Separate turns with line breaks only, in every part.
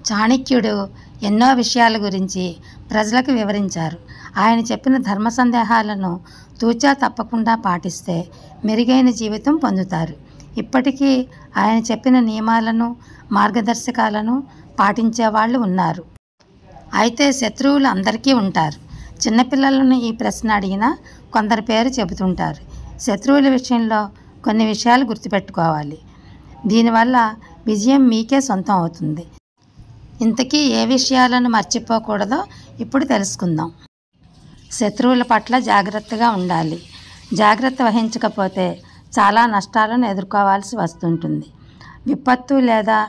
చాణక్యుడు ఎన్నో విషయాల గురించి ప్రజలకు వివరించారు. ఆయన చెప్పిన ధర్మ సందేహాలను తూచా తప్పకుండా పాటిస్తే మెరుగైన జీవితం పొందుతారు. ఇప్పటికీ ఆయన చెప్పిన నియమాలను, మార్గదర్శకాలను పాటించే వాళ్ళు ఉన్నారు. అయితే శత్రువులు అందరికీ ఉంటారు. చిన్నపిల్లలను ఈ ప్రశ్న అడిగినా కొందరి పేరు చెబుతుంటారు. శత్రువుల విషయంలో కొన్ని విషయాలు గుర్తుపెట్టుకోవాలి. దీనివల్ల విజయం మీకే సొంతం అవుతుంది. ఇంతకీ ఏ విషయాలను మర్చిపోకూడదో ఇప్పుడు తెలుసుకుందాం. శత్రువుల పట్ల జాగ్రత్తగా ఉండాలి. జాగ్రత్త వహించకపోతే చాలా నష్టాలను ఎదుర్కోవాల్సి వస్తుంటుంది. విపత్తు లేదా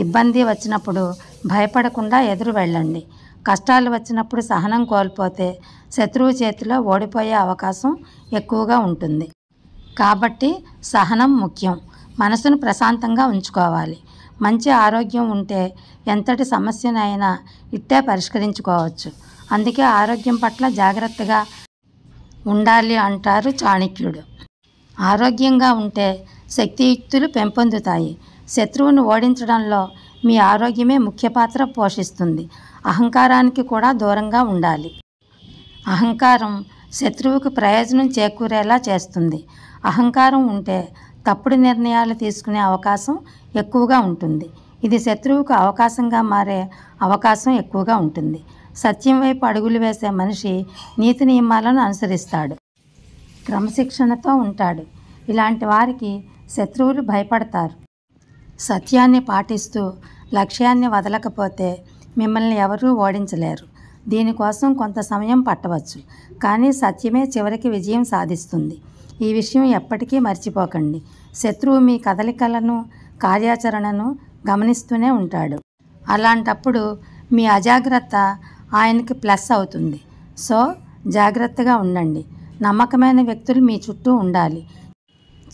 ఇబ్బంది వచ్చినప్పుడు భయపడకుండా ఎదురు వెళ్ళండి. కష్టాలు వచ్చినప్పుడు సహనం కోల్పోతే శత్రువు చేతిలో ఓడిపోయే అవకాశం ఎక్కువగా ఉంటుంది. కాబట్టి సహనం ముఖ్యం. మనసును ప్రశాంతంగా ఉంచుకోవాలి. మంచి ఆరోగ్యం ఉంటే ఎంతటి సమస్యనైనా ఇట్టే పరిష్కరించుకోవచ్చు. అందుకే ఆరోగ్యం పట్ల జాగ్రత్తగా ఉండాలి అంటారు చాణక్యుడు. ఆరోగ్యంగా ఉంటే శక్తియుక్తులు పెంపొందుతాయి. శత్రువును ఓడించడంలో మీ ఆరోగ్యమే ముఖ్య పాత్ర పోషిస్తుంది. అహంకారానికి కూడా దూరంగా ఉండాలి. అహంకారం శత్రువుకు ప్రయోజనం చేకూరేలా చేస్తుంది. అహంకారం ఉంటే తప్పుడు నిర్ణయాలు తీసుకునే అవకాశం ఎక్కువగా ఉంటుంది. ఇది శత్రువుకు అవకాశంగా మారే అవకాశం ఎక్కువగా ఉంటుంది. సత్యం వైపు అడుగులు వేసే మనిషి నీతి నియమాలను అనుసరిస్తాడు, క్రమశిక్షణతో ఉంటాడు. ఇలాంటి వారికి శత్రువులు భయపడతారు. సత్యాన్ని పాటిస్తూ లక్ష్యాన్ని వదలకపోతే మిమ్మల్ని ఎవరూ ఓడించలేరు. దీనికోసం కొంత సమయం పట్టవచ్చు, కానీ సత్యమే చివరికి విజయం సాధిస్తుంది. ఈ విషయం ఎప్పటికీ మర్చిపోకండి. శత్రువు మీ కదలికలను, కార్యాచరణను గమనిస్తూనే ఉంటాడు. అలాంటప్పుడు మీ అజాగ్రత్త ఆయనకి ప్లస్ అవుతుంది. సో జాగ్రత్తగా ఉండండి. నమ్మకమైన వ్యక్తులు మీ చుట్టూ ఉండాలి.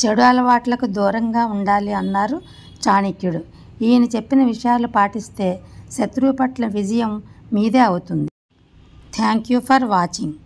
చెడు అలవాట్లకు దూరంగా ఉండాలి అన్నారు చాణక్యుడు. ఈయన చెప్పిన విషయాలు పాటిస్తే శత్రువు పట్ల విజయం మీదే అవుతుంది. Thank you for watching.